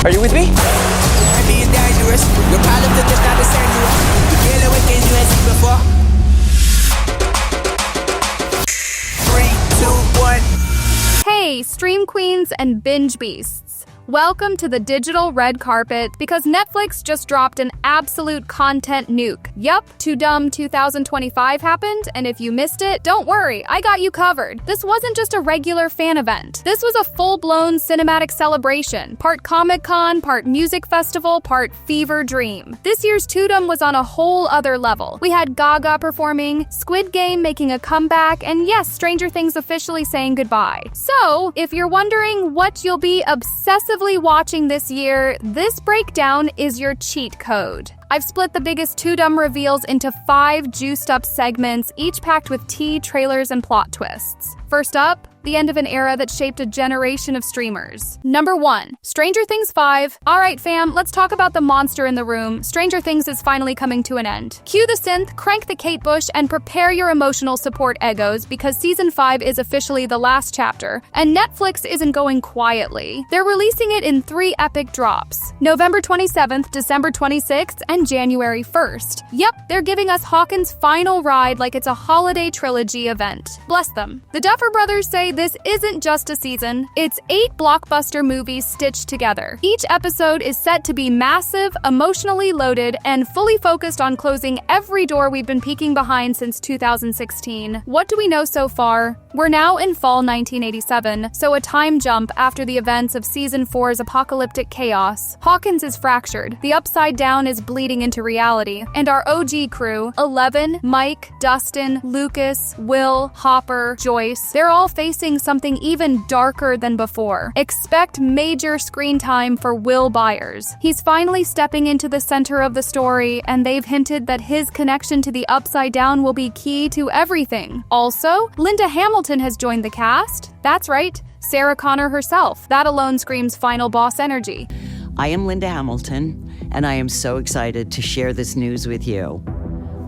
Are you with me? I'm being dangerous. Your problems are just not the same you are. You dealing with things you ain't seen before. 3, 2, 1. Hey, stream queens and binge beasts. Welcome to the digital red carpet because Netflix just dropped an absolute content nuke. Yup, Tudum 2025 happened, and if you missed it, don't worry, I got you covered. This wasn't just a regular fan event. This was a full-blown cinematic celebration. Part Comic-Con, part music festival, part fever dream. This year's Tudum was on a whole other level. We had Gaga performing, Squid Game making a comeback, and yes, Stranger Things officially saying goodbye. So, if you're wondering what you'll be obsessively watching this year, this breakdown is your cheat code. I've split the biggest Tudum reveals into 5 juiced-up segments, each packed with tea, trailers, and plot twists. First up, the end of an era that shaped a generation of streamers. Number 1, Stranger Things 5. Alright fam, let's talk about the monster in the room. Stranger Things is finally coming to an end. Cue the synth, crank the Kate Bush, and prepare your emotional support egos because Season 5 is officially the last chapter, and Netflix isn't going quietly. They're releasing it in 3 epic drops. November 27th, December 26th, and January 1st. Yep, they're giving us Hawkins' final ride like it's a holiday trilogy event. Bless them. The Duffer Brothers say this isn't just a season, it's 8 blockbuster movies stitched together. Each episode is set to be massive, emotionally loaded, and fully focused on closing every door we've been peeking behind since 2016. What do we know so far? We're now in fall 1987, so a time jump after the events of Season 4's apocalyptic chaos. Hawkins is fractured, the Upside Down is bleeding into reality, and our OG crew, Eleven, Mike, Dustin, Lucas, Will, Hopper, Joyce, they're all facing something even darker than before. Expect major screen time for Will Byers. He's finally stepping into the center of the story, and they've hinted that his connection to the Upside Down will be key to everything. Also, Linda Hamilton has joined the cast. That's right, Sarah Connor herself. That alone screams final boss energy. I am Linda Hamilton, and I am so excited to share this news with you.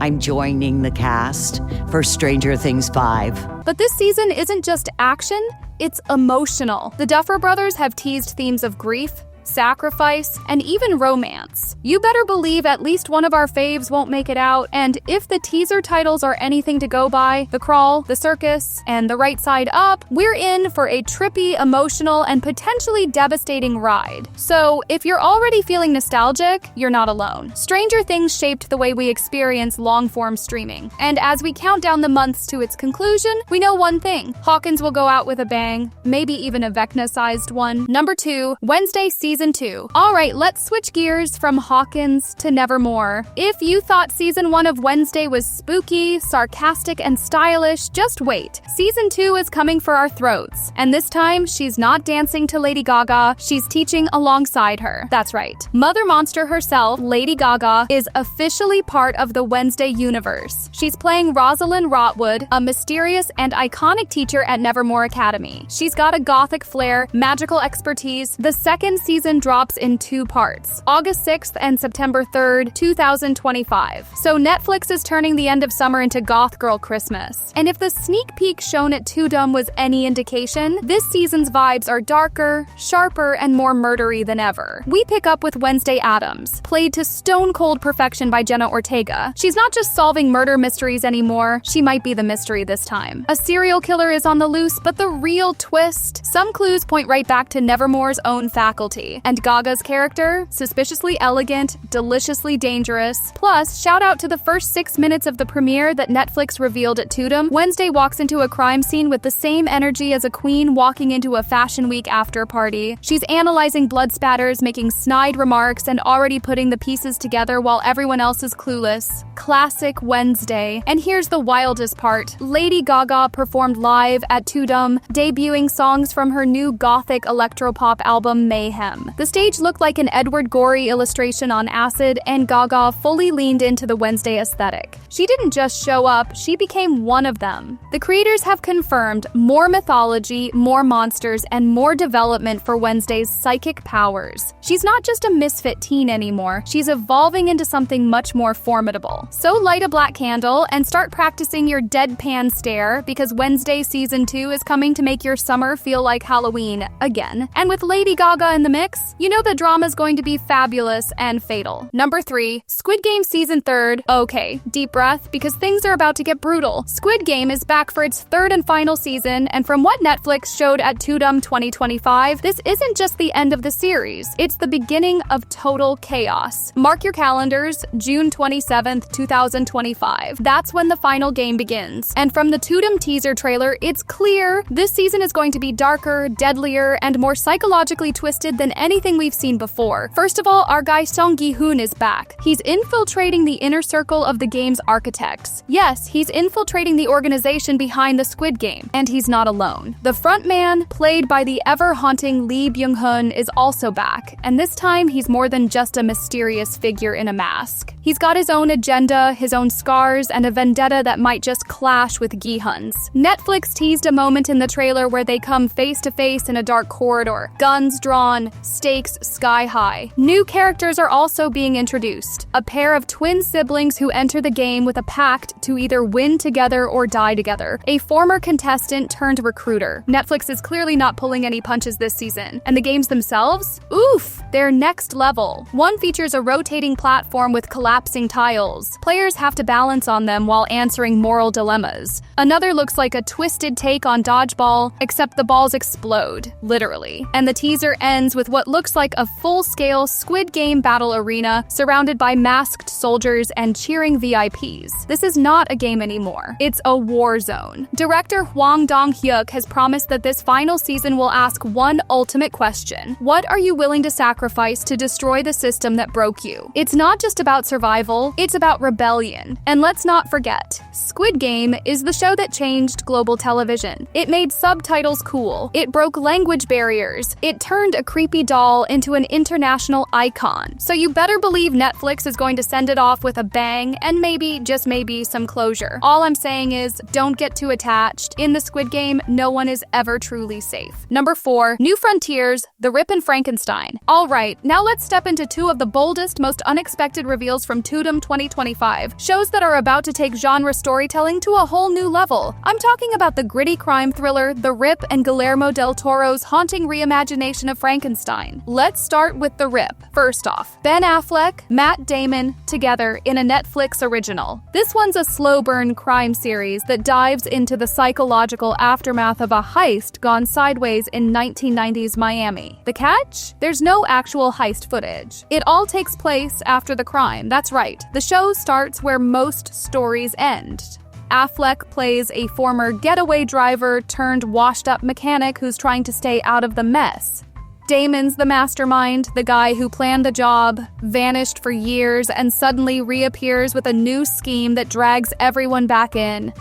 I'm joining the cast for Stranger Things 5. But this season isn't just action, it's emotional. The Duffer Brothers have teased themes of grief, sacrifice, and even romance. You better believe at least one of our faves won't make it out, and if the teaser titles are anything to go by, The Crawl, The Circus, and The Right Side Up, we're in for a trippy, emotional, and potentially devastating ride. So, if you're already feeling nostalgic, you're not alone. Stranger Things shaped the way we experience long-form streaming, and as we count down the months to its conclusion, we know one thing: Hawkins will go out with a bang, maybe even a Vecna-sized one. Number 2, Wednesday Season 2. Alright, let's switch gears from Hawkins to Nevermore. If you thought Season 1 of Wednesday was spooky, sarcastic, and stylish, just wait. Season 2 is coming for our throats. And this time, she's not dancing to Lady Gaga, she's teaching alongside her. That's right. Mother Monster herself, Lady Gaga, is officially part of the Wednesday universe. She's playing Rosaline Rotwood, a mysterious and iconic teacher at Nevermore Academy. She's got a gothic flair, magical expertise. The second season drops in 2 parts, August 6th and September 3rd, 2025. So Netflix is turning the end of summer into Goth Girl Christmas. And if the sneak peek shown at Tudum was any indication, this season's vibes are darker, sharper, and more murdery than ever. We pick up with Wednesday Addams, played to stone-cold perfection by Jenna Ortega. She's not just solving murder mysteries anymore, she might be the mystery this time. A serial killer is on the loose, but the real twist? Some clues point right back to Nevermore's own faculty. And Gaga's character, suspiciously elegant, deliciously dangerous. Plus, shout out to the first 6 minutes of the premiere that Netflix revealed at Tudum. Wednesday walks into a crime scene with the same energy as a queen walking into a Fashion Week after party. She's analyzing blood spatters, making snide remarks, and already putting the pieces together while everyone else is clueless. Classic Wednesday. And here's the wildest part. Lady Gaga performed live at Tudum, debuting songs from her new gothic electropop album Mayhem. The stage looked like an Edward Gorey illustration on acid, and Gaga fully leaned into the Wednesday aesthetic. She didn't just show up, she became one of them. The creators have confirmed more mythology, more monsters, and more development for Wednesday's psychic powers. She's not just a misfit teen anymore, she's evolving into something much more formidable. So light a black candle and start practicing your deadpan stare, because Wednesday Season 2 is coming to make your summer feel like Halloween again. And with Lady Gaga in the mix, mix, you know the drama's going to be fabulous and fatal. Number 3, Squid Game Season 3rd. Okay, deep breath, because things are about to get brutal. Squid Game is back for its 3rd and final season, and from what Netflix showed at Tudum 2025, this isn't just the end of the series, it's the beginning of total chaos. Mark your calendars, June 27th, 2025. That's when the final game begins. And from the Tudum teaser trailer, it's clear this season is going to be darker, deadlier, and more psychologically twisted than anything we've seen before. First of all, our guy Seong Gi-hun is back. He's infiltrating the inner circle of the game's architects. Yes, he's infiltrating the organization behind the Squid Game, and he's not alone. The frontman, played by the ever-haunting Lee Byung-hun, is also back, and this time he's more than just a mysterious figure in a mask. He's got his own agenda, his own scars, and a vendetta that might just clash with Gi-hun's. Netflix teased a moment in the trailer where they come face to face in a dark corridor. Guns drawn, stakes sky high. New characters are also being introduced. A pair of twin siblings who enter the game with a pact to either win together or die together. A former contestant turned recruiter. Netflix is clearly not pulling any punches this season. And the games themselves? Oof, they're next level. One features a rotating platform with collapsing tiles. Players have to balance on them while answering moral dilemmas. Another looks like a twisted take on dodgeball, except the balls explode, literally. And the teaser ends with what looks like a full-scale Squid Game battle arena surrounded by masked soldiers and cheering VIPs. This is not a game anymore. It's a war zone. Director Hwang Dong-hyuk has promised that this final season will ask one ultimate question. What are you willing to sacrifice to destroy the system that broke you? It's not just about survival, it's about rebellion. And let's not forget, Squid Game is the show that changed global television. It made subtitles cool. It broke language barriers. It turned a creepy doll into an international icon. So you better believe Netflix is going to send it off with a bang and maybe, just maybe, some closure. All I'm saying is, don't get too attached. In the Squid Game, no one is ever truly safe. Number 4, New Frontiers, The Rip and Frankenstein. Alright, now let's step into two of the boldest, most unexpected reveals from Tudum 2025. Shows that are about to take genre storytelling to a whole new level. I'm talking about the gritty crime thriller, The Rip, and Guillermo del Toro's haunting reimagination of Frankenstein. Let's start with The Rip. First off, Ben Affleck, Matt Damon, together in a Netflix original. This one's a slow burn crime series that dives into the psychological aftermath of a heist gone sideways in 1990s Miami. The catch? There's no actual heist footage. It all takes place after the crime. That's right. The show starts where most stories end. Affleck plays a former getaway driver turned washed-up mechanic who's trying to stay out of the mess. Damon's the mastermind, the guy who planned the job, vanished for years, and suddenly reappears with a new scheme that drags everyone back in.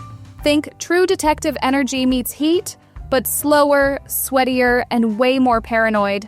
Think True Detective energy meets Heat, but slower, sweatier, and way more paranoid.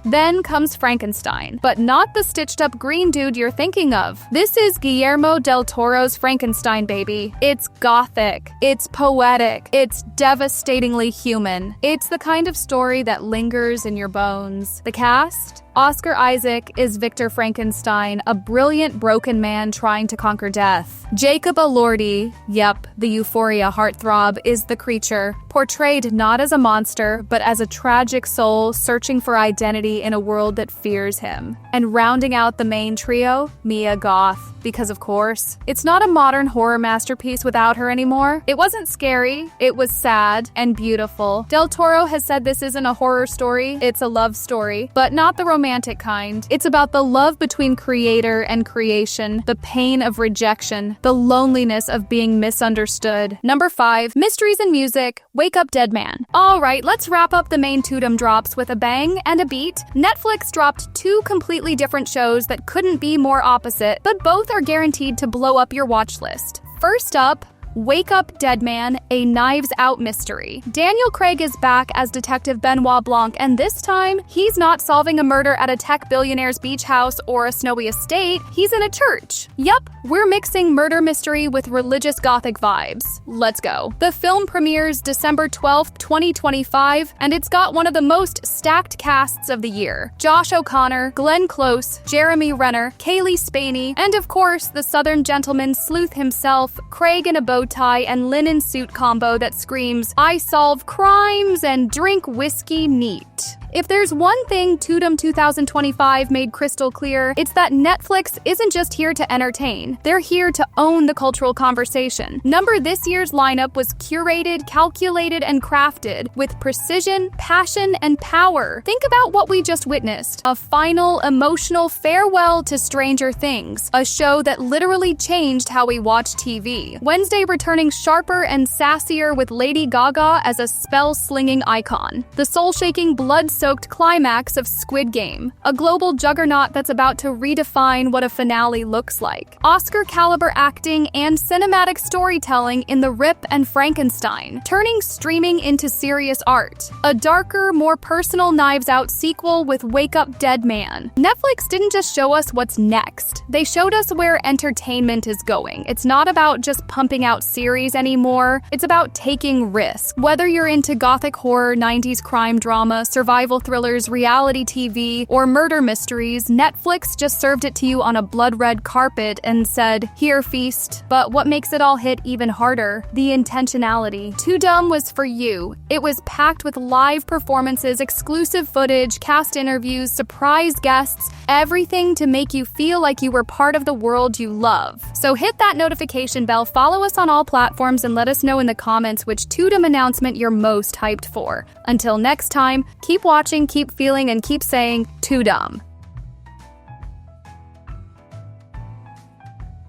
Then comes Frankenstein, but not the stitched-up green dude you're thinking of. This is Guillermo del Toro's Frankenstein, baby. It's gothic, it's poetic, it's devastatingly human. It's the kind of story that lingers in your bones. The cast? Oscar Isaac is Victor Frankenstein, a brilliant broken man trying to conquer death. Jacob Elordi, yep, the Euphoria heartthrob, is the creature, portrayed not as a monster, but as a tragic soul searching for identity in a world that fears him. And rounding out the main trio, Mia Goth. Because of course, it's not a modern horror masterpiece without her anymore. It wasn't scary, it was sad and beautiful. Del Toro has said this isn't a horror story, it's a love story, but not the romantic kind. It's about the love between creator and creation, the pain of rejection, the loneliness of being misunderstood. Number 5, Mysteries in Music, Wake Up Dead Man. Alright, let's wrap up the main Tudum drops with a bang and a beat. Netflix dropped 2 completely different shows that couldn't be more opposite, but both are guaranteed to blow up your watch list. First up, Wake Up Dead Man, a Knives Out mystery. Daniel Craig is back as Detective Benoit Blanc, and this time, he's not solving a murder at a tech billionaire's beach house or a snowy estate, he's in a church. Yup, we're mixing murder mystery with religious gothic vibes. Let's go. The film premieres December 12th, 2025, and it's got one of the most stacked casts of the year. Josh O'Connor, Glenn Close, Jeremy Renner, Kaylee Spaney, and of course, the Southern gentleman sleuth himself, Craig in a bow tie and linen suit combo that screams, I solve crimes and drink whiskey neat. If there's one thing Tudum 2025 made crystal clear, it's that Netflix isn't just here to entertain. They're here to own the cultural conversation. This year's lineup was curated, calculated, and crafted with precision, passion, and power. Think about what we just witnessed. A final, emotional farewell to Stranger Things, a show that literally changed how we watch TV. Wednesday returning sharper and sassier with Lady Gaga as a spell-slinging icon. The soul-shaking, blood-soaked climax of Squid Game, a global juggernaut that's about to redefine what a finale looks like. Oscar-caliber acting and cinematic storytelling in the Rip and Frankenstein, turning streaming into serious art. A darker, more personal Knives Out sequel with Wake Up Dead Man. Netflix didn't just show us what's next. They showed us where entertainment is going. It's not about just pumping out series anymore. It's about taking risks. Whether you're into gothic horror, 90s crime drama, survival thrillers, reality TV, or murder mysteries, Netflix just served it to you on a blood-red carpet and said, "Here, feast." But what makes it all hit even harder? The intentionality. Tudum was for you. It was packed with live performances, exclusive footage, cast interviews, surprise guests, everything to make you feel like you were part of the world you love. So hit that notification bell, follow us on all platforms, and let us know in the comments which Tudum announcement you're most hyped for. Until next time, keep watching, keep feeling, and keep saying Tudum.